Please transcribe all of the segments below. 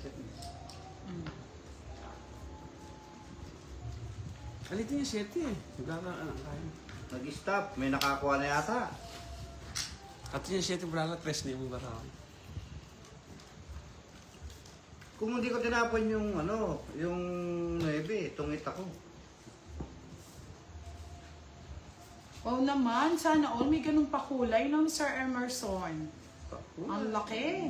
check mo. Alito yung 7 eh. Nag-stop. May nakakuha na yata. At yung 7 brala, 3 na yung bata. Kung hindi ko tinapon yung ano, yung 9, tungit ako. Wow naman, sana all may ganung pakulay no, Sir Emerson. Ang laki.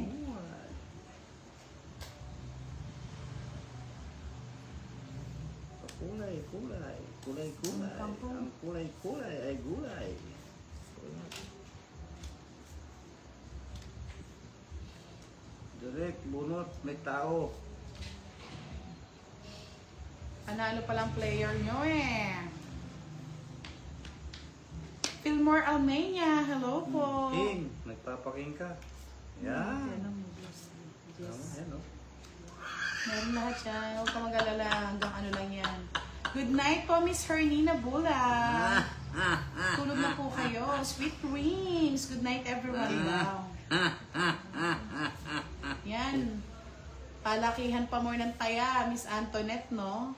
Kulay, kulay. Kulay, kulay. Ang kulay, kulay ay gulay. Direct, bunot, may tao. Panalo palang player nyo eh. Fillmore Almeida, hello po. King, nagpapaking ka. Yan. Yan, oh. Meron lahat yan. Huwag ka mag-alala. Hanggang ano lang yan. Good night po, Miss Hernina Bula. Tulog na po kayo. Sweet dreams. Good night, everyone. Wow. Yan. Palakihan pa more ng taya, Miss Antoinette, no?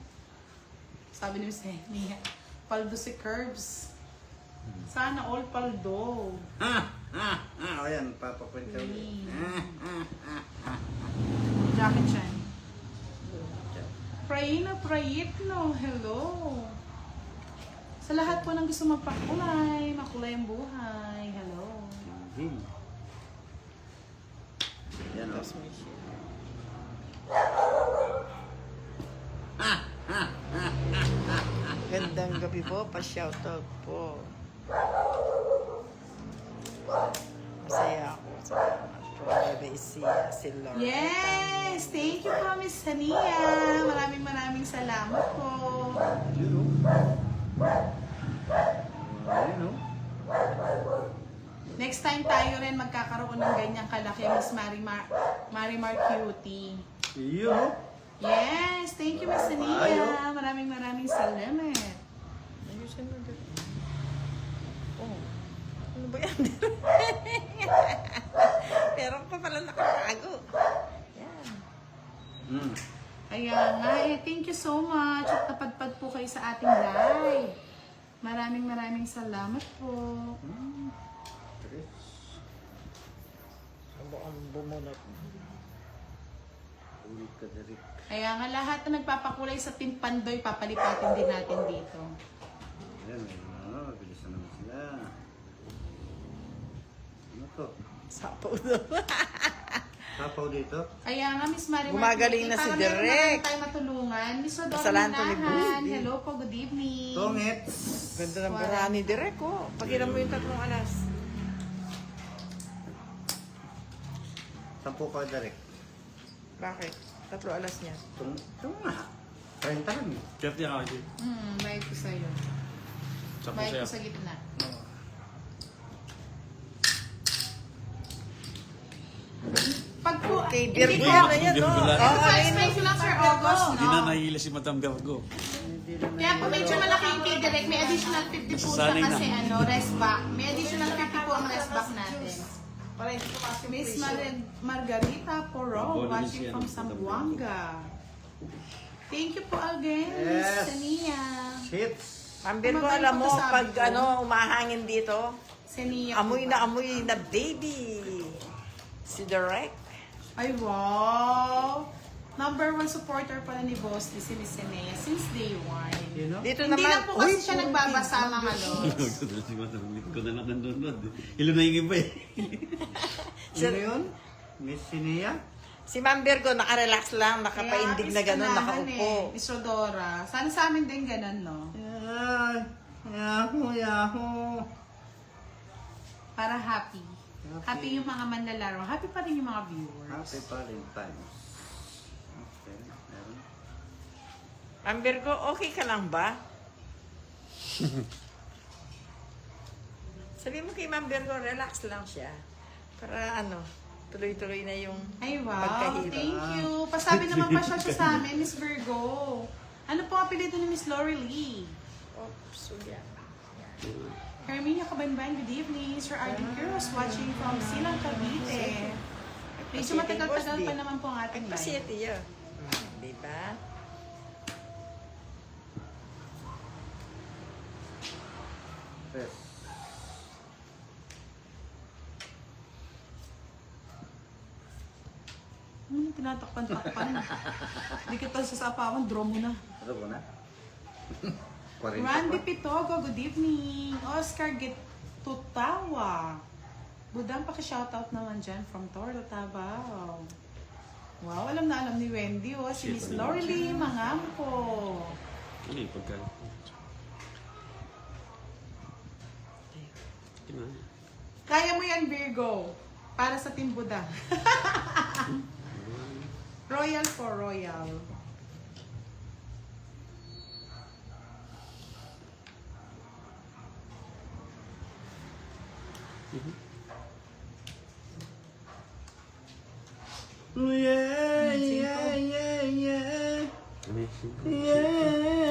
Sabi ni Miss Henia. Paldo si Curbs. Sana all paldo. O yan, papakwenta ulit. Jacket siya. Prayina Prayit, no? Hello. Sa lahat po ng gusto magpakulay, makulay ang buhay. Hello. Yan, o. Gandang gabi po, pa-shoutout po. Masaya ako sa si Laura. Yes! Thank you po, Miss Hania. Maraming salamat po. Yun, o. Ayun, o. Next time tayo rin magkakaroon ng ganyang kalaki, Miss Marimar Cutie. Yun, o. Yes! Thank you, Miss Hania. Maraming salamat. Ayusin mo dito. Oh, ano ba yan? Meron pa pala nakatago. Yan. Kaya nga eh, thank you so much at napadpad po kayo sa ating live. Maraming salamat po. Ang bumunot. Ulit ka, direct. Kaya nga lahat na nagpapakulay sa Team Pandoy, papalipatin din natin dito. Ayan, bilis na naman sila. Ano to? Sapaw daw. Sapaw dito? Kaya nga, Miss Marimar, Gumagaling na si para Direk. meron na tayo matulungan. Miss Rodora Kasalan to ni Manahan, Busti. hello po, good evening. Tongits! Ganda ng barani direct oh. Pag-ilan mo yung 3 alas. 10 ka, direct. Bakit? 3 alas niya. Ito nga. 30 lang eh. 30 ako dito. Bayad ko sa'yo. Sa Bayad pusaya. ko sa gitna. Pag po, Okay, hindi Virgo po, na yan no. Virgo lang. Oo, pa-explain ko lang, Sir August, Hindi na no? nahihila si Madam Virgo. Kaya po medyo malaki yung kay Direk, may additional 50 po siya Nasasanay na. kasi ano, rest back. May additional 50 po ang rest back natin. Miss Margarita Poro, watching from Zamboanga. Thank you po again, Miss Yes. Sania. Shits! Ang Virgo, Mabait alam ko mo, to sabi pag ko. ano, umahangin dito, Sania amoy po na ba? amoy na baby. Si Direct. Ay, wow! Number 1 supporter pala ni Boss Lee, si Miss Senia, since day 1. You know? Dito Hindi naman. lang po kasi Uy, siya nagbabasa mga halos. Si Madam Virgo na lang nanonood. Hilo na yung iba eh. Sino yun? Miss Sinia? Si Ma'am Virgo, nakarelax lang, nakapaindig na gano'n, iskanahan nakaupo. Miss Rodora. Sana sa amin din ganun, no? Yan. Yahoo, yahoo. Para happy. Happy yung mga manlalaro. Happy pa rin yung mga viewers. Happy Valentine's. Okay, meron. Ma'am Virgo, okay ka lang ba? Sabi mo kay Ma'am Virgo, relax lang siya. Para ano, tuloy-tuloy na yung Ay, wow. pagkahirap. Thank you. Pasabi naman pa siya sa amin, Miss Virgo. Ano po apelido ni Miss Lori Lee? Oops, so yan. Herminia Kabanban, good evening. Sir Arden Cruz watching from Silang, Cavite. Medyo matagal-tagal pa naman po ang ating live. Pasiyete yun. Diba? Tres. Tinatakpan-takpan. Hindi kita sasapawan, draw mo na. Ano ba na? 40 Randy pa. Pitogo, good evening. Oscar Gitutawa. Budang paki-shoutout naman dyan from Toro, Tabao. Wow, alam na alam ni Wendy. Oh. Si Miss Lorelie Mangampo. Ano yung pagkain? Sige na. Kaya mo yan, Virgo. Para sa Team Buda. Royal for Royal. Yeah, yeah, yeah, yeah. Ano yung Yeah.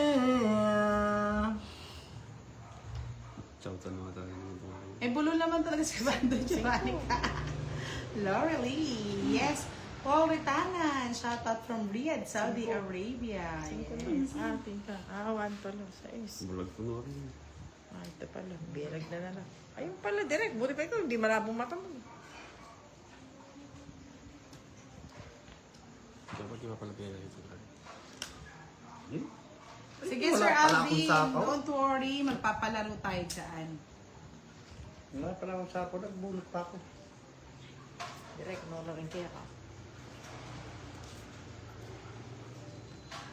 Chow-chow naman tayo ng buhay. Eh, bulo naman talaga si Bando Janica. Lorelie. Yes. Paul Ritanan. Shoutout from Riyadh, Saudi Arabia. Yes. Pinta. One pala. 6. Bulag ko na rin. Ito pala. Birag na lang. Ayun pala, direct. Buti pa ikaw. Hindi malabong mata mo. Dapat di ba pala pera ito? Sige, Wala Sir pala akong Alvin. sapaw. Don't worry. Magpapalaro tayo dyan. Wala pala akong sapo. Nagbunot pa ako. Direct, no lang kaya ka.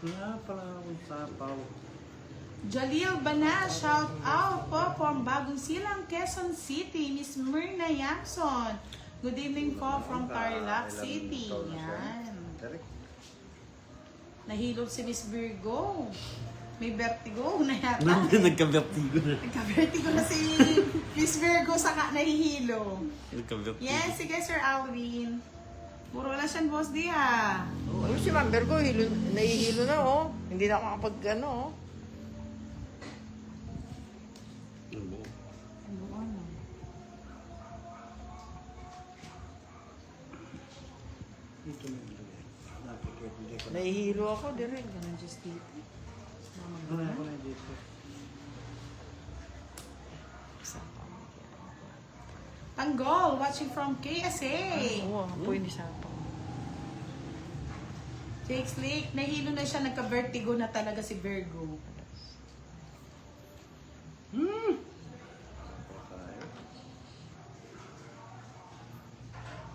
Wala pala akong sapaw. Jalil Bana, shout out po from Bagong Silang, Quezon City. Miss Myrna Yamson. Good evening po from Tarlac City. Yan. Direct. Nahilog si Miss Virgo. May vertigo na yata. Nagka-vertigo na. Nagka-vertigo na si Miss Virgo saka nahihilo. Nagka-vertigo. Yes, sige Sir Alvin. Puro wala siyang boss di ha. Ano si Ma'am Virgo, nahihilo na oh. Hindi na ako makapag ano oh. Ano mo? Dito na yung lagay. Nakikita, hindi ko na. Nahihilo ako direct. Ganun just dito. Ano ako na dito? Tanggol, watching from KSA. Oo, po hindi sapa. Jake Slick, nahilo na siya, nagka-vertigo na talaga si Virgo.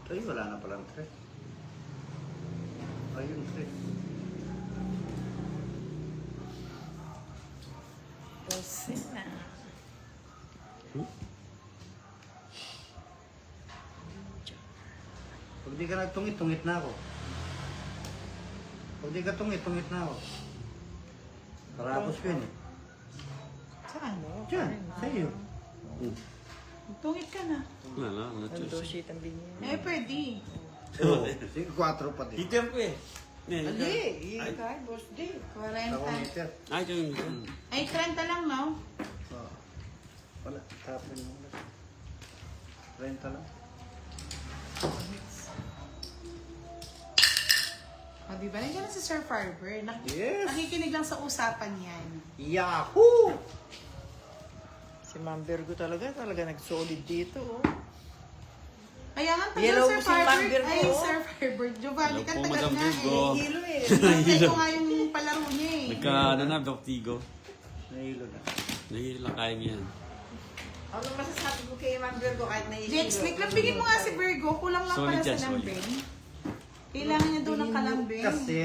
Ay, wala na palang tres. Ayun, tres. Kasi na. Pag di ka nagtungit, tungit na ako. Pag di ka tungit, tungit na ako. Karapos ko yun eh. Saan? Diyan, sa iyo. Tungit ka na. Wala na, Ang na-choose. dosi ang binyan. Eh, pwede. Oo. Sige, 4 pa din. Item ko eh. Hindi, ikay, boss di. 40. Ako meter. Ay, ito yung ito. Ay, 30 lang, no? Oo. Wala, tapon mo lang. 30 lang. O, diba? Nandiyan na si Sir Farber. Yes! Nakikinig lang sa usapan yan. Yahoo! Si Ma'am Virgo talaga nag-solid dito oh. Kaya nga, tagal Yellow Sir si Ma'am Farber. Virgo. Ay, Sir Farber. Giovanni, Hello ka po, tagal Madam nga Virgo. eh. Hilo eh. Ito nga yung palaro niya eh. Nagka, ano na, vertigo. Nahilo na. Nahihil lang kaya niya yan. Ano masasabi ko kay Ma'am Virgo kahit nahihilo? Jake Slick, lambingin mo nga si Virgo. Kulang lang Solid pala sa yan, solid. lambing. Kailangan niya doon ng kalambing. Kasi,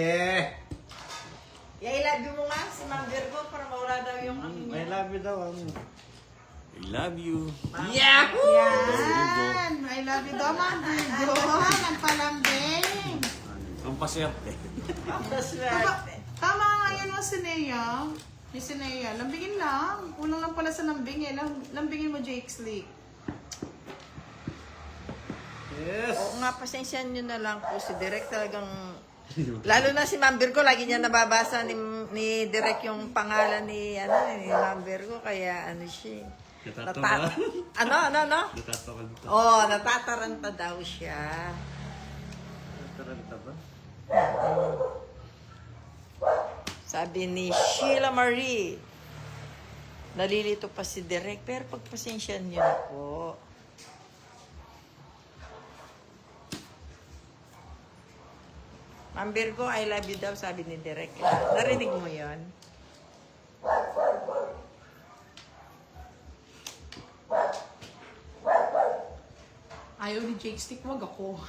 I love you mo nga si Ma'am Virgo para mawala daw yung ano I niya. love you daw. I love you. Yahoo! Yan! I love you daw, Ma'am Virgo. Nagpalambing. Ang paserte. Swerte. Tama nga yan o, Sinea. Ni Sinea, lambingin lang. Kulang lang pala sa lambing eh. Lambingin mo, Jake Slick. Yes! Oo nga, pasensya nyo na lang po si Direk talagang... Lalo na si Ma'am Virgo, lagi niya nababasa ni Direk yung pangalan ni Ma'am Virgo, kaya ano siya. Natatawa. Ano? Natatawa dito. Oh, natataranta daw siya. Talaga ba? Sabi ni Sheila Marie, nalilito pa si Direk, pero pagpasensyahan niyo na po. Ma'am Virgo, I love you daw, sabi ni Direk. Narinig mo yon? Ayaw ni Jake Stick, wag ako.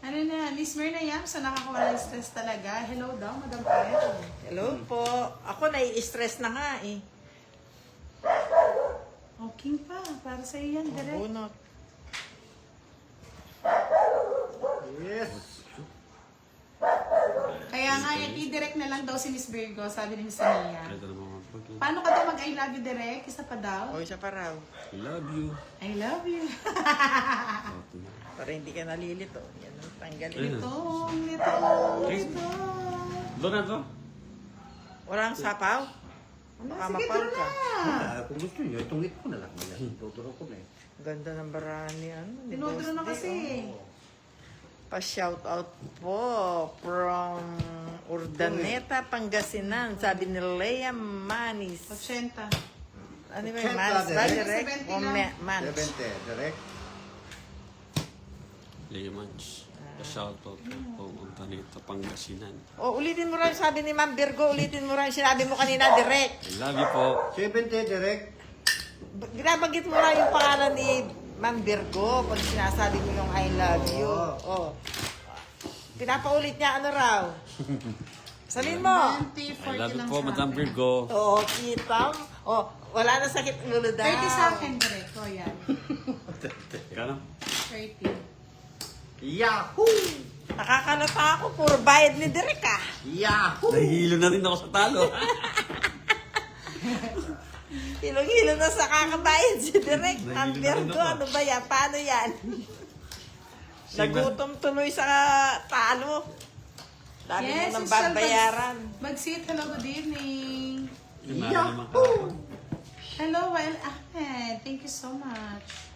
Ano na, Miss Myrna Yam, sa nakakawala ng stress talaga. Hello daw, Madam Pet. Hello po. Ako nai-stress na nga eh. Okay pa, para sa iyo yan, direct. Bunot. Yes! Kaya nga, yan, i-direct na lang daw si Miss Virgo, sabi ni Miss Ania. Ito naman mag-vlog. Paano ka daw mag-I love you, direct? Isa pa daw? O, isa pa raw. I love you. I love you. Para hindi ka nalilito. Yan ang tanggalin. Ayun. Litong. Doon na to? Walang sapaw? Baka Sige, mapaw doon ka. na. Kung gusto nyo, itungit ko na lang. Tuturo ko na eh. Ganda ng barahan ni ano. ni Tinudro Boss na D, kasi. oh. Pa-shoutout po from Urdaneta, Pangasinan. Sabi ni Lea Manis. 80. Ano ba 80 yung Manis ba? direct? Direct? 70 O lang. Manis? 70, direct. Layman's. Shoutout po punta nito, Pangasinan. O, ulitin mo rin sabi ni Ma'am Virgo. Ulitin mo rin sinabi mo kanina, direct. I love you po. 70, direct. Ginabanggit mo lang yung pangalan ni Ma'am Virgo pag sinasabi mo yung I love you. Oh. Pinapaulit niya ano raw? Sabihin mo. 20, 40 I love you lang po, sa Madam akin. Virgo. Oo, kita. Oh, wala na sakit ng ulo daw. 30 sa akin, direct. O, yan. Kano? 30. Yahoo! Nakakalata ako, puro bayad ni Derek ah. Yahoo! Nahihilo na rin ako sa talo. Hilong-hilo na sa kakabayad si Derek. Ang Nahihilo na rin Virgo, ako. ano ba yan? Paano yan? Nagutom tuloy sa talo. Dami mo nang Michelle babayaran. Bagsit, hello, good evening. Yahoo! Hello, Well Ahmed. Thank you so much.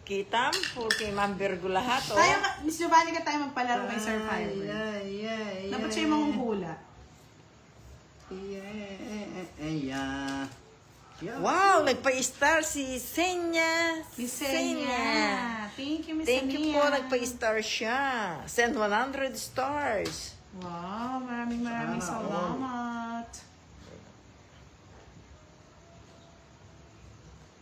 Kita mo, kay Ma'am Virgo lahat, oh. Tayo, Miss Giovanni ka tayo magpalaro kay Sir Firework. Dapat siya yung manguhula. Yeah. Wow, nagpa-star si Senya. Miss Senya. Thank you, Miss Thank you Senya. po, nagpa-star siya. Send 100 stars. Wow, maraming Sana all. salamat.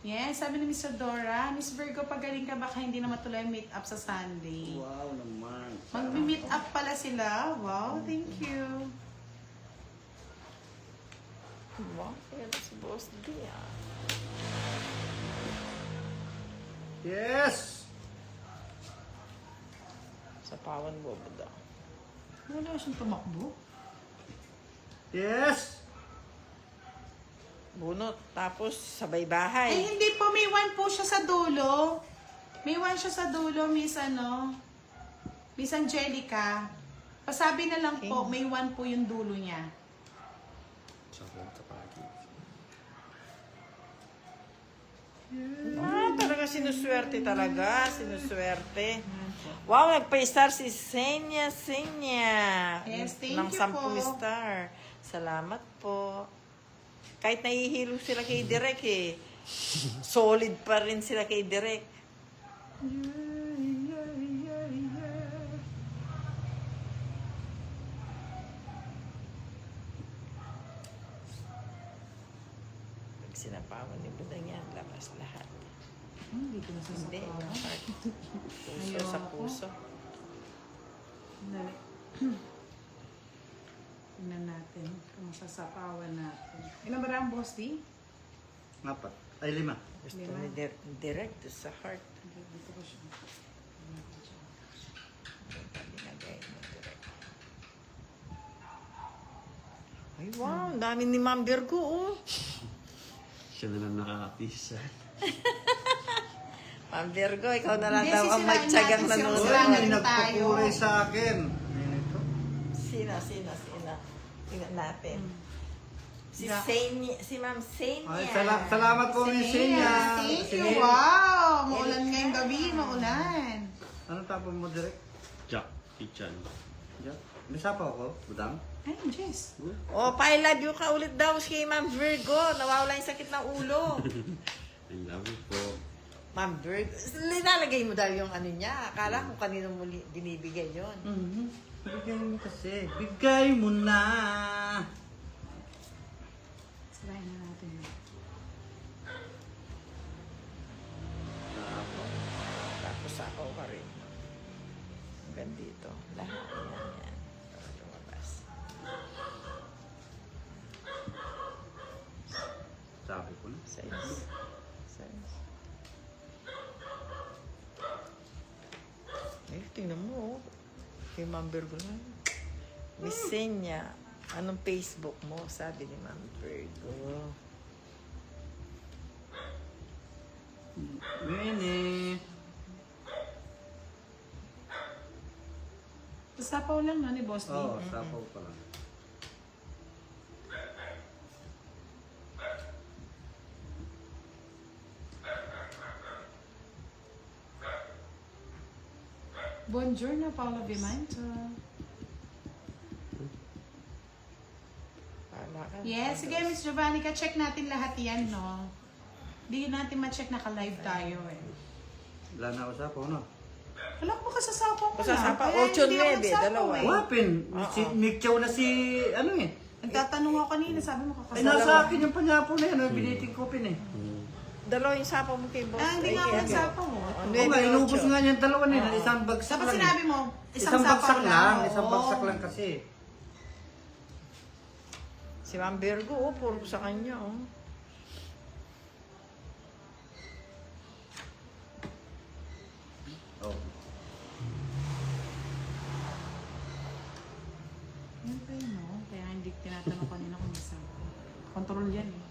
Yes, sabi ni Miss Dora, Miss Virgo, pagaling ka baka hindi na matuloy ang meet up sa Sunday. Wow naman. Mag-meet up pala sila. Wow, thank you. Wow, kaya si Boss D, ah. Yes! Sa pawan mo ba daw? Wala siyang tumakbo. Yes! Bunot, tapos sabay Ay, bahay. hindi po. May one po siya sa dulo. May one siya sa dulo, Miss Miss Angelica. Pasabi na lang po, may one po yung dulo niya. Sa punta pa lagi. Ah, talaga sinuswerte talaga. Sinuswerte. Wow, nagpa-star si Senya. Yes, thank ng you 10 po. star. Salamat po. Kahit nahihilo sila kay Direk eh. Solid pa rin sila kay Direk. Pag sinapawan ni Budang yan, labas lahat. Hindi ko Hindi, nasasapawan. heart. Puso Ayoko. sa puso. Dali. Tingnan natin kung sasapawan natin. Ilan ba ang boss, di? 4. Ay, 5. Gusto Lima. ni Direct sa heart. Dito ko siya. Linagay mo Direct. Ay, wow. Ang dami ni Ma'am Virgo, oh. Siya na lang nakakapisa. Ma'am Virgo, ikaw na lang Hindi, daw ang sisirain magtsagang natin si nanonood. Rosana. May rin nagpakulay tayo. sa akin. Ito. Sino? Tingnan natin. Si Yeah. Senya, si Ma'am Senya. Ay, salamat po, Miss Senya. Thank Sige. you. Wow! Maulan ngayong gabi. Maulan. Ano tapon mo direct? Jack, Kichan. Diyan. May sapaw ako, budang. Ay, Jess. Oh, pa-I love you ka ulit daw si Ma'am Virgo. Nawawala yung sakit ng ulo. I love you po. Ma'am Virgo. Linalagay mo daw yung ano niya. Akala ko kanino mo binibigay yon. Bigay mo kasi. Bigay mo na. Sabahin na natin. Tapos ako ka rin. Hanggang dito. Lahat yan. Para lumabas. Sabi ko na. Size. Eh, tingnan mo. Kay Ma'am Virgo na. Miss Senya, anong Facebook mo? Sabi ni Ma'am Virgo. Winnie. Sapaw lang no, ni Boss D. Oo, sapaw pa lang. Buongiorno, Paolo Vimanto. Pala ka. Yes, sige, Miss Giovanni, check natin lahat yan, no? Hindi natin ma-check naka-live tayo, eh. Wala na ako sapaw, no? Wala ko ba sa sapaw ko Sa lang? sapaw, Kaya 8, hindi ako 9, nagsapaw, dalawa. eh. Wapin. Si Nick Chow na si, ano eh. Nagtatanong ako kanina, sabi mo Ay, kakasama. nasa akin yung panyapo na yan. Biniting ko pin eh. Dalawa yung sapaw mo kay Boss. Ah, hindi nga ako nagsapaw, mo. Oo nga, inubos nga niyan dalawa nila. Isang bagsak Dapat lang eh. sinabi mo, isang Isang sapaw bagsak lang. Oo. Isang bagsak lang kasi. Si Ma'am Virgo, oh, puro sa kanya, oh. Oh. Yan pa yun, no? Kaya hindi tinatanong kanina kung may sapaw. Control yan, eh.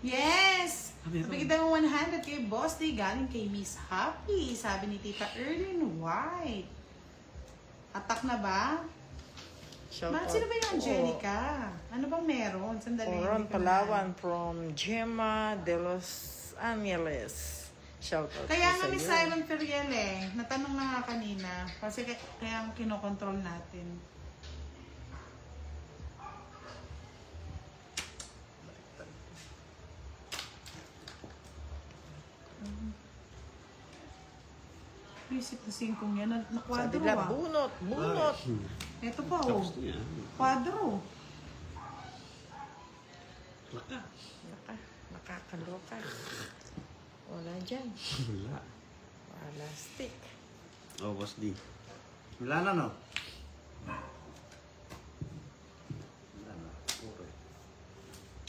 Yes! Napagkita mo 100 kay Boss D, galing kay Miss Happy. Sabi ni Tita Erlyn White. Atak na ba? Shout Bakit out. sino ba yung Angelica? Ano bang meron? Sandali. Oron hindi ko Palawan from Gemma de Los Angeles. Shout out Kaya nga po sa Miss iyo. Simon Feriel eh. Natanong na nga kanina. Kasi kaya ang kinokontrol natin. Isip na singkong yan. Sabi Nakwadro nila, ah. bunot, bunot. Ito pa oh. Tapos na yan. Kwadro. Laka. Nakakaloka. Wala dyan. Wala. Wala stick. Oh, Boss D. Wala na, no? Wala na. Puro.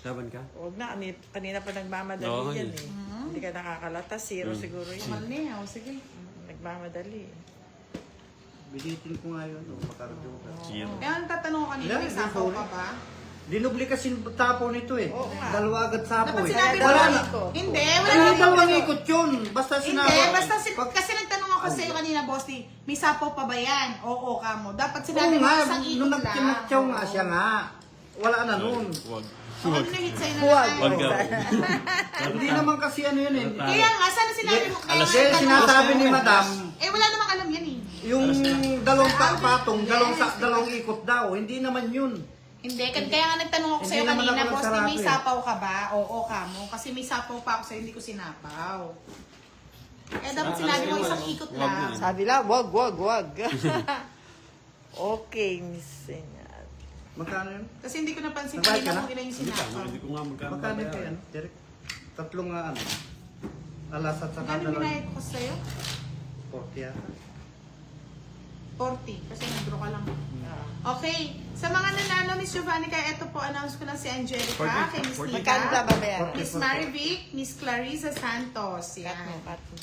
Laban ka? Huwag na, kanina pa nagmamadali Oo, yan yun. eh. Hindi ka nakakalata, zero siguro yun. Mahal niya. O sige. Nagmamadali. Binitin ko nga yun. Makardo ka. Zero. Kaya ang tatanong ko kanina, Wala, may di sapaw sorry. ka ba? Dinubli kasi yung tapo nito eh. Oo nga. Dalawa agad sapo Dapat eh. sinabi mo Wala lang. na. Hindi, wala Wala na dalawang ikot yun. Basta sinabi. Hindi, basta Pag- kasi nagtanong ako sa iyo kanina, Boss D, may sapaw pa ba yan? Oo ka mo. Dapat Oo sinabi mo nga, isang ikot nung lang. nagkinatsaw nga siya nga. Wala na nun. Huwag. Ano na hit sa'yo na Huwag. lang? Huwag ka. Hindi naman kasi ano yun eh. Kaya nga, sana sinabi mo. Kaya Alas nga, Kasi tanong sinasabi ko. ni Madam, Eh, wala namang alam yan eh. yung dalawang patong, dalawang ikot daw. Hindi naman yun. Hindi, kaya nga nagtanong ako Hindi sa'yo naman kanina, ako Boss D, nagsarap may eh. sapaw ka ba? Oo ka mo. Kasi may sapaw pa ako sa'yo, hindi ko sinapaw. Eh, dapat sinabi mo isang ikot Huwag lang. na. Sabi lang, wag. Okay, Miss Senya. Magkano yun? Kasi hindi ko napansin Nagbayad ka kanina na? kung ilan yung Hindi ka, sinapaw. hindi ko nga magkano. Magkano babayaran. pa yan? Derek? Tatlong nga ano. Alas at saka Magkano dalawang. binayad ko sa'yo? 40 yata. 40. Kasi nag-draw ka lang. Okay. Sa mga nanalo, Miss Giovanni, kaya ito po, announce ko na si Angelica, kay Miss Magkano ba Nika, babayaran? Miss Marivic, Miss Clarissa Santos. Cut mo, Yan. cut mo.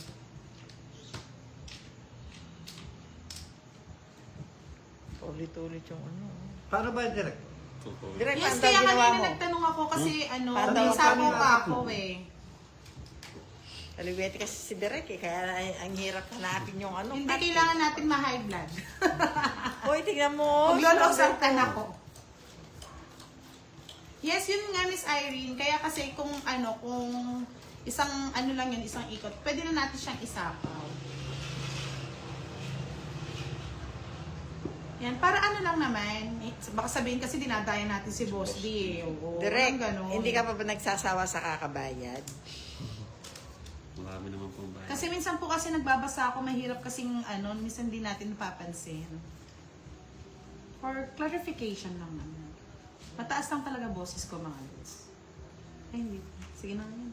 Ulit-ulit yung ano. Paano ba yung Derek? Totoo. Direct Yes, ang kaya ginawa kanina mo. nagtanong ako kasi ano, Paano may daw sapaw kanina pa ako? ako eh. Aliwete kasi si Derek eh, kaya ang hirap hanapin yung ano. Hindi cut eh. kailangan natin ma-high blood. Hoy, tingnan mo. Maglolosartan ako. Yes, yun nga Miss Irene. Kaya kasi kung ano, kung isang ano lang yun, isang ikot, pwede na natin siyang isapaw. Yan, para ano lang naman, baka sabihin kasi dinadaya natin si Boss D eh. Oo, Direct, ganun. hindi ka pa ba nagsasawa sa kakabayad? Marami naman pong bayan. Kasi minsan po kasi nagbabasa ako, mahirap kasing ano, minsan di natin napapansin. For clarification lang naman. Mataas lang talaga boses ko mga lods. Ay, hindi. Sige na yan.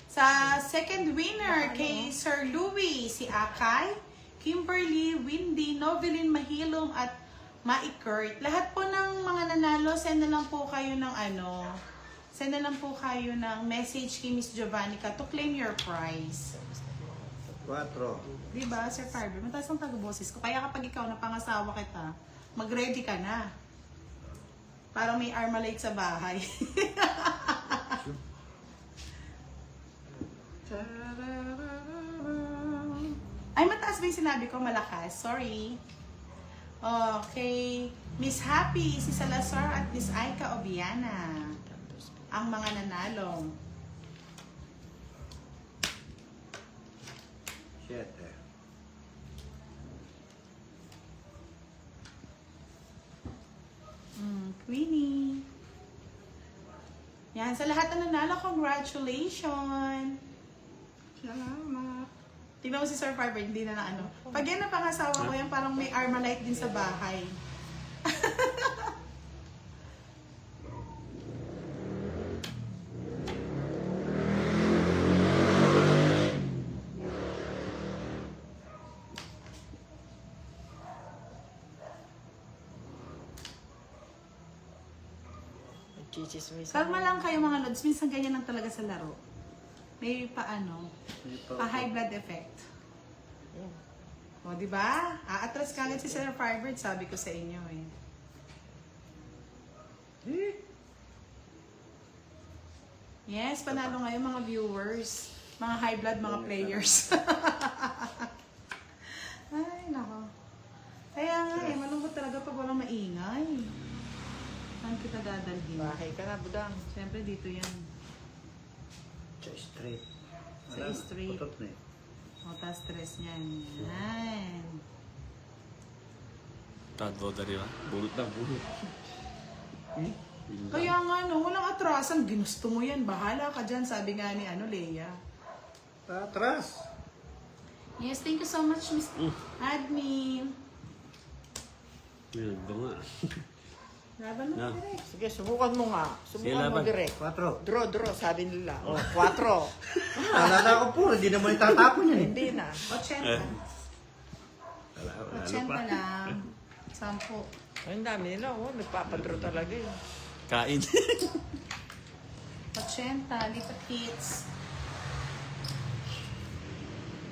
Sa second winner kay Sir Louie, si Akay, Kimberly, Windy, Novelyn Mahilong at Maikert. Lahat po ng mga nanalo, send na lang po kayo ng ano, send na lang po kayo ng message kay Miss Giovannica to claim your prize. 4. Diba, Sir Farber? Mataas ang taga-boses ko. Kaya kapag ikaw napangasawa kita, mag-ready ka na. Para may Armalite sa bahay. Ay, mataas ba yung sinabi ko? Malakas. Sorry. Okay. Miss Happy, si Salazar at Miss Aika Obiana. Ang mga nanalo. 7. Queenie. Yan, sa lahat na nanalo, congratulations. Salamat. Tingnan mo si Sir Farber, hindi na ano. Pag yan na pangasawa ko yan, parang may Armalite din sa bahay. Chichismis. Kalma lang kayo mga lods, minsan ganyan lang talaga sa laro. May paano, pa-high blood effect. Yan. O, di ba? Aatras kagad si Sir Firebird, sabi ko sa inyo eh. Yes, panalo ngayon mga viewers, mga high blood, mga players. Ay, nako. Kaya nga eh, malungkot talaga pag walang maingay. Saan kita dadalhin? Bahay ka na, budang. Siyempre dito yan. Sa straight. Sa straight. Putot na eh. O, tas stress niyan. Yan. Tadvoda di ba? Bulot na, bulot. Kaya nga no, walang atrasan. Ginusto mo yan. Bahala ka dyan. Sabi nga ni Leia. Atras. Yes, thank you so much, Miss Admin. Yun, ba nga. Laban mo Yeah. direct. Sige, subukan mo nga. Sige, Subukan mo laban. direct. 4. Draw, sabi nila. O, 4. Wala na ako puro, hindi naman itatapon yan eh. Hindi na. 80. Wala 80 lang. 10. Ay, ang dami nila. Oh, nagpapadraw talaga eh. Kain. 80. Lipat hits.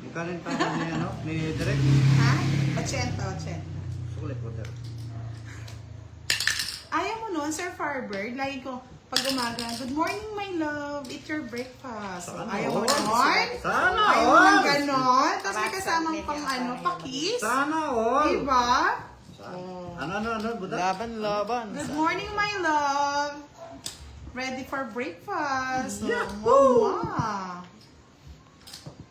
Magkano yung tapon ni, ano, ni Direk? Ha? 80. Sulit, water. Ayaw mo nun, Sir Farbird. Lagi ko, pag umaga, good morning, my love. Eat your breakfast. Sana Ayaw mo all. nun? Sana Ayaw mo ng all. ganon? Tapos may kasamang pang ano, pakis. Sana all. Diba? Ano, budak? Laban. Good morning, my love. Ready for breakfast. Yahoo! Wow.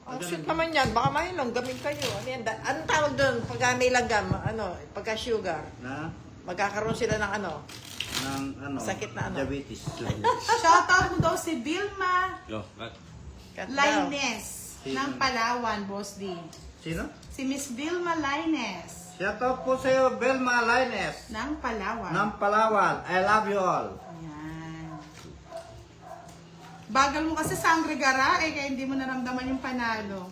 Ang sweet naman yan. Baka may langgamin kayo. Ano yan? Anong tawag doon? Pagka may langgam, ano, pagka sugar, Na? magkakaroon sila ng ano? Ng ano? Sakit na ano? Diabetes. Shoutout mo daw si Vilma Yo, at Cut down. Laines ng Palawan, Boss D. Sino? Si Miss Vilma Laines Shout out po sa iyo, Belma Laines. ng Palawan. Ng Palawan. I love you all. Ayan. Bagal mo kasi sangre gara eh, kaya hindi mo naramdaman yung panalo.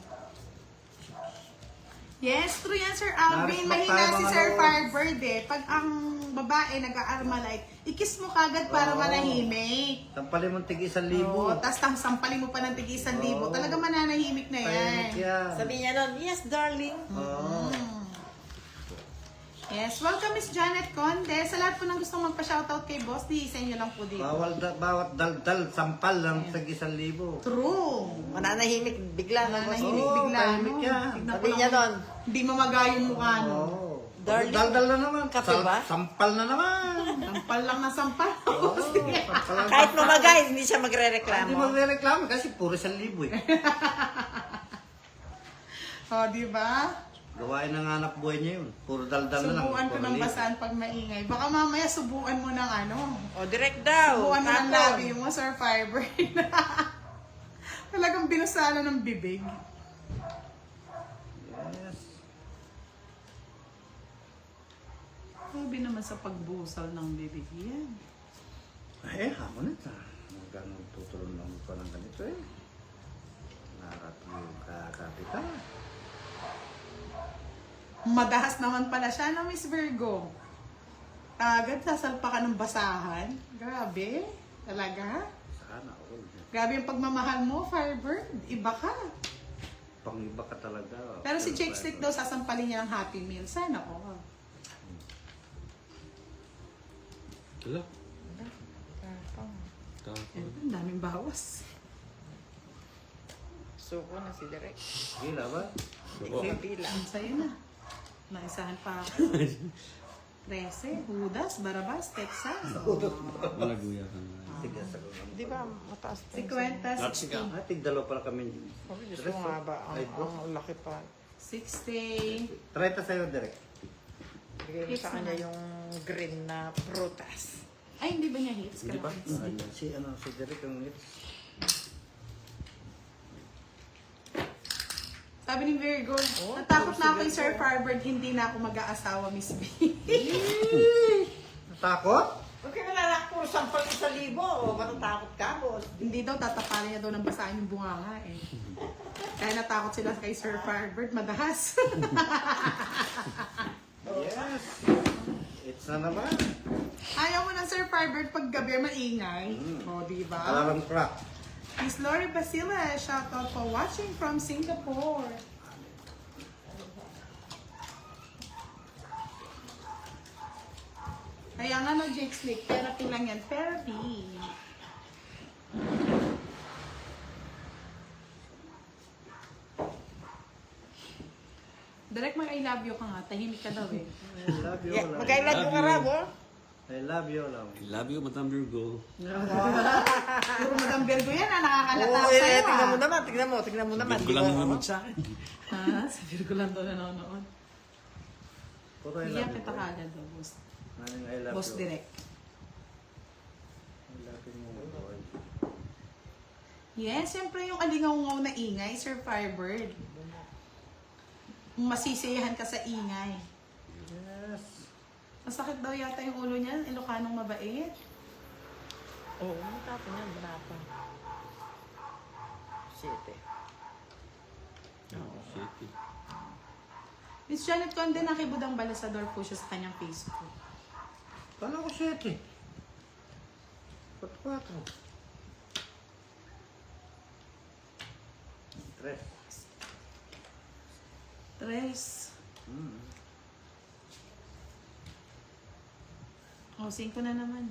Yes, true yan, Sir Alvin. Na-respect Mahina tayo, si mga Sir lord. Firebird eh. Pag ang babae nag-a-armalite, ikis mo kagad para Oo. manahimik. Tampalin mong tig 1,000. Oo, tapos sampalin mo pa ng tig 1,000. Oo. Talaga mananahimik na yan. Tahimik yan. Sabi niya nun, yes, darling. Oo. Yes, welcome Miss Janet Conde. Sa lahat po ng gustong magpa-shoutout kay Boss D, sa inyo lang po dito. Bawat daldal, sampal ng tig 1,000. True. Mananahimik bigla na boss. Nananahimik Oo, bigla. tahimik no? yan. Tignan Sabi ko niya lang, nun, hindi mamagay yung mukha no. Oo. Darling. Daldal na naman. Kape ba? Sampal na naman. Sampal lang na sampal. Oo, sampal lang. kahit mamagay, hindi siya Hindi magre-reklamo. magre-reklamo kasi puro 1,000 eh. O, di ba? Gawain ng anak buhay niya yun. Puro daldal na lang. Subuan ko puro ng liit. basahan pag maingay. Baka mamaya subuan mo ng ano. O, direct daw. Subuan mo ng Tapon. labi mo, Sir Fiber. Talagang binasala ng bibig. Yes. Sabi naman sa pagbusal ng bibig yan. Eh, hamon ito. Ganun tutulong lang pa ng ganito eh. Narating yung kakapita. Madahas naman pala siya na Miss Virgo. Agad sasalpa ka ng basahan. Grabe. Talaga. Sana all. Grabe yung pagmamahal mo, Firebird. Iba ka. Pang-iba ka talaga. Pero si Jake Stick daw sasampalin niya ng Happy Meal. Sana ko. Wala. Tapon. Tapon. Ang daming bawas. Suko na si direct. Gila ba? Oo. Kapila. Ang sa'yo na. Naisahan pa ako. 13, Judas, Barabas, Texas. Malaguya ka na. Tigas ako. Di ba mataas pa Si yun? Kwenta, That's 60. Tigdalo pala kami. Sabi, Diyos ko nga ba, Ay, bro. ang laki pa. 60. Try ta sa'yo, direct. Bigay mo sa kanya yung green na prutas. Ay, hindi ba niya hits? Hindi ba? Si Derek ang hits. Sabi ni Virgo, Oh, natakot na ako si kay Sir Virgo. Firebird, hindi na ako mag-aasawa, Miss B. Natakot? Huwag ka nalalak po, 10,000 o matatakot ka, boss. Hindi daw, tatapalan niya daw ng basahin yung bunganga eh. Kaya natakot sila kay Sir Firebird, madahas. Yes. It's na naman. Ayaw mo ng Sir Firebird pag gabi maingay. O, diba? Alarm clock. Miss Lori Basila, shoutout for watching from Singapore. Kaya nga no, Jake Slick, therapy lang yan. Therapy. Direct mag-I love you ka nga, tahimik ka daw eh. I love you. Yeah, lang. magkailan yung arabo? I love you lang. I love you, Madam Virgo. Puro Madam Virgo yan, nakakalata Oo, sa'yo tingnan mo ah. naman, tingnan mo naman. Virgo Di lang ba, nanonood sa akin. Ha? Sa Virgo lang daw nanonood. Puro I love Iyak you. kita kagad daw, boss. Maning I love Boss you. direct. I love you mo, boy. Yes, siyempre yung alingaw-ngaw na ingay, Sir Firebird. Masisiyahan ka sa ingay. Yes. Masakit daw yata yung ulo niya, Ilocanong mabait. Oo, matapon yan, barapa. 7. Oh, shit. Miss Janet Conde, nakibudang balasador po siya sa kanyang Facebook. Kala ko 7. Ba't 4? 3. Tres. O, 5 na naman.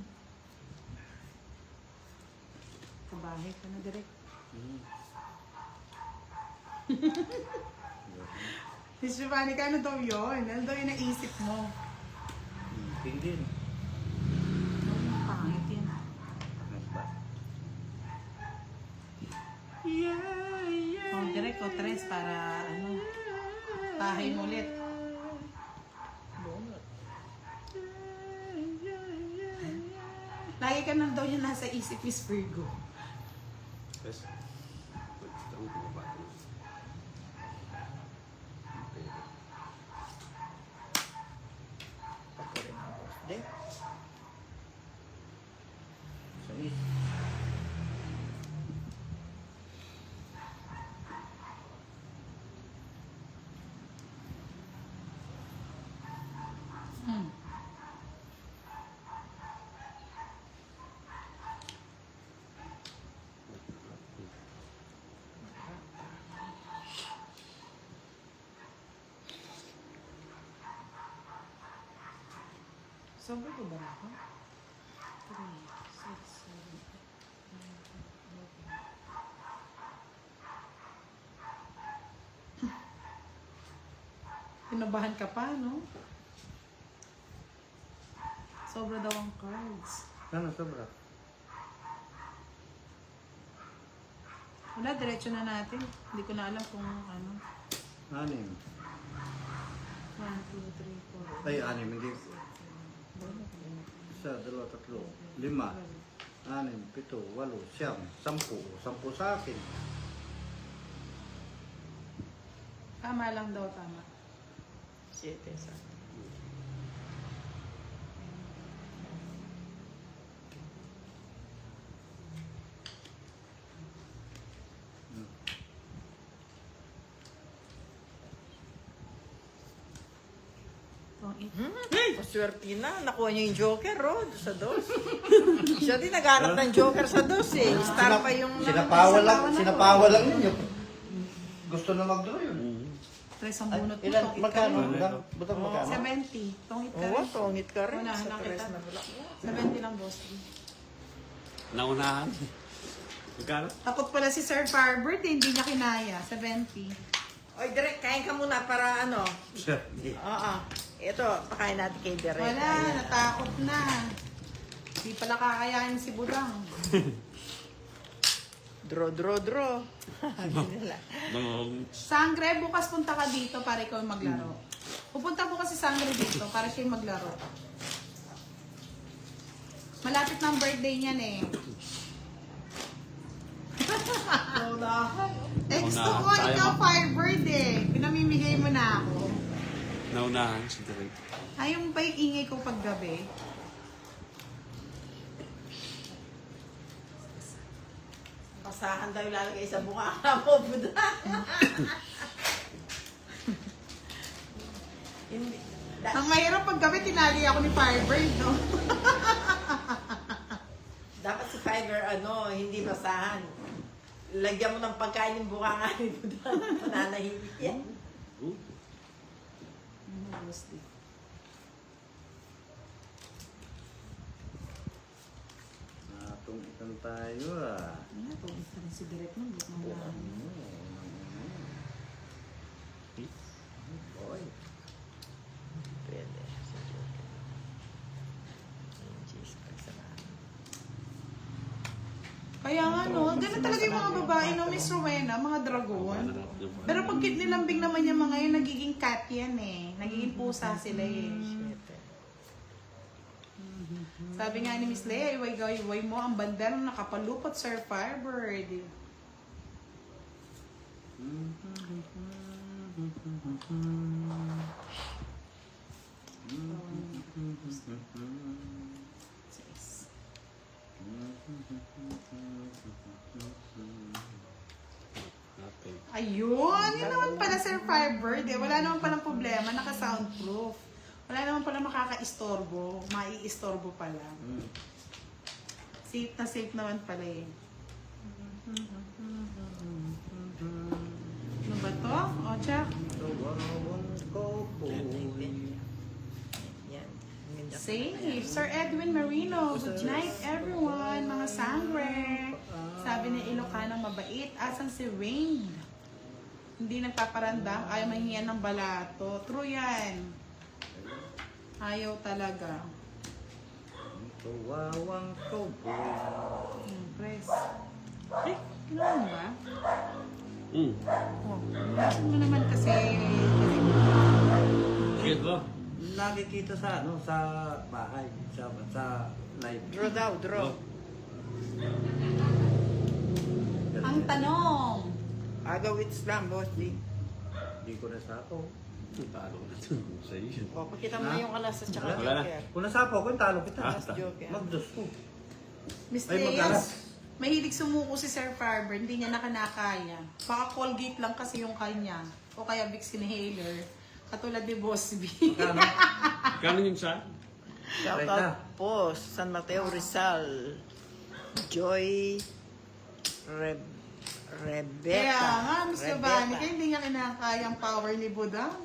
Kabahay ka na direct. Miss Giovanni, ano daw yun? Ano daw yung naisip mo? Tingin. Pangit yan. Nice ba? O, direct o 3 para ano, tahay mo ulit. Lagi ka na daw yung nasa isip, Miss Virgo. Yes. Ang bumaba. Okay. Papurin ang boss. Di? Sa is. Hmm. Sobra ko ba ako? 3, 6, 7, 8, 9. Pinabahan ka pa, no? Sobra daw ang cards. Ano, sobra? Wala, diretso na natin. Hindi ko na alam kung ano. 6. Ay, 6, hindi. 1, 2, 3, 4, 5, 6, 7, 8, 9, 10, 11, 12, 13, 14, 15, 10 sa akin. Tama lang daw, tama. 7 sa Paswerte na. Nakuha niya yung Joker, oh, sa dos. Siya din naghanap ng Joker sa dos, eh. Star pa yung... Sinapawa lang ninyo. Gusto na mag-draw yun. Tres ang bunot mo. Ilan? tongit ka Magkano? rin. Butang magkano? 70. Tongit ka Oo, rin. tongit ka rin. Unahan Sa lang tres kita. na bulak. 70 lang, boss. Naunahan. Magkano? Takot pala si Sir Farbert, hindi niya kinaya. 70. Oy, Direk, kain ka muna para ano. Oo. Ito, pakain natin kay Direk. Wala, Ayan. natakot na. Hindi pala kakayanin si Budang. Draw. Sabi nila. Sangre, bukas punta ka dito para ikaw yung maglaro. Pupunta po kasi Sangre dito para siya yung maglaro. Malapit na ang birthday niyan eh. Gusto ko Tayo ikaw mo. Firebird eh. Pinamimigay mo na ako. Naunahan si Direk. Ayaw mo ba yung ingay ko paggabi? Basahan daw ilalagay sa mukha mo, Buda. Hindi. Ang mahirap paggabi, tinali ako ni Firebird, no? Dapat si Fiverr, hindi basahan. Lagyan mo ng pagkain yung buka nga ni Buda. Pananahimik yan. Natong-itan tayo ah. Ano to? Isa rin si Direk mo. Buk ng lang. Boy. Pwede. Sa Joker. Jeez, pagsamahan. Kaya nga no, ganun talaga yung mga babae no, Miss Rowena, mga dragon. Pero pag nilambing naman yung mga yun, nagiging cat yan eh. Nagiging pusa sila eh. Sabi nga ni Miss Leia, iway mo ang bandera na nakapalupot, Sir Firebird. Ayun, yun naman pala Sir Firebird eh. Wala naman palang problema, naka-soundproof. Wala naman pala makaka-istorbo, mai-istorbo pala. Safe naman pala eh. Ano ba to? O, Chuck? Yan. Safe. Sir Edwin Marino, good night everyone, mga sangre. Sabi ni Ilocano, mabait. Asan si Rain? Hindi nagpaparandam, ayaw mahingian ng balato. True yan. Ayaw talaga. Kawawang cowboy. Press. Ay, ginawa mo ba? Mm. Oh, nasin mo naman kasi. Sige ba? Nakikita sa sa bahay, sa live. Draw daw, draw. Ang tanong, Agawits lang, boss. Hindi ko nasapo. Talo na ito. Sa iyo. O, pakita mo yung alas at saka Wala na. Joker. Kung nasapo ko, talo kita. Basta. Joker. Magdos ko. Miss Ay, magkalas. Leas, mahilig sumuko si Sir Farber, hindi niya nakanakaya. Baka Colgate lang kasi yung kanya. O kaya Vicks inhaler. Katulad ni Boss B. Kano? Kano yung sa? Shout out po, San Mateo Rizal. Joy Rebecca. Kaya nga, Miss Giovanni, kaya hindi niya kinakaya ang power ni Budang.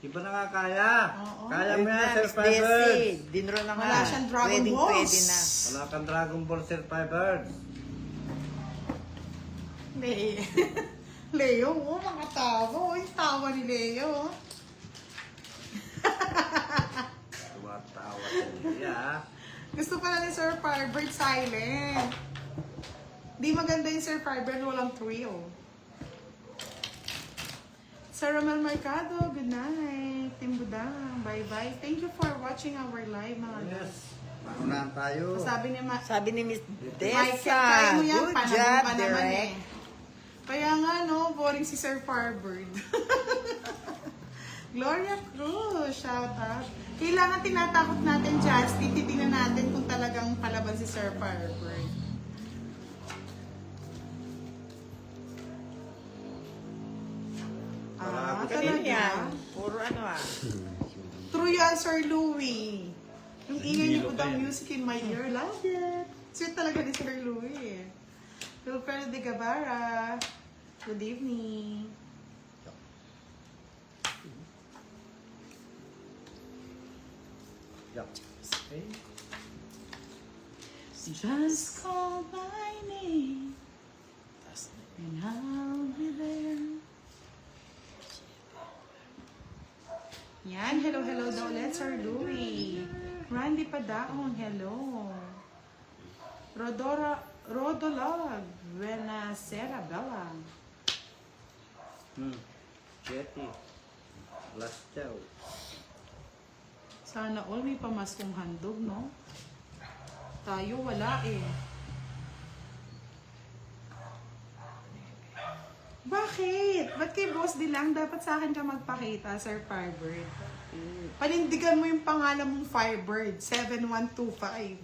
Iba na nga kaya. Oo. Kaya mo Ayun yan, na, Sir Miss Firebird. Desi. Dinro na nga. Wala siyang Dragon Balls. Pwede na. Wala kang Dragon Ball, Sir Firebird. Leo, oh, mga tawa. Oh, yung tawa ni Leo. Tumatawa siya. Gusto pala ni Sir Firebird silent. Di maganda yung Sir Firebird, walang thrill. Sir Romel Mercado, good night. Team Budang, bye-bye. Thank you for watching our live, mga Yes. Maunahan tayo. Sabi ni Sabi ni Miss Michael, Dessa, kaya mo yan, good panalo job, pa naman Direk. eh. Kaya nga, no, boring si Sir Farbird. Gloria Cruz, shout out. Kailangan tinatakot natin, Justin. Titingnan natin kung talagang palaban si Sir Farbird. Ah, Kanino yan? talaga? Puro ano ah. True yan, Sir Louie. Yung ingay niyo po Hilo pa daw yan. music in my ear. Love it. Sweet talaga ni Sir Louie. Wilfredo de Guevara. Good evening. Yup. Okay. Just call my name and I'll be there. Yan, hello daw ulit, Sir Louie. Randy Padaong, hello. Rodolog, Buenasera Bella. Jetty. Last chow. Sana all may pamaskong handog, no? Tayo wala eh. Bakit? Ba't kay Boss di lang dapat sa akin ka magpakita, Sir Firebird? Panindigan mo yung pangalan mong Firebird, 7125.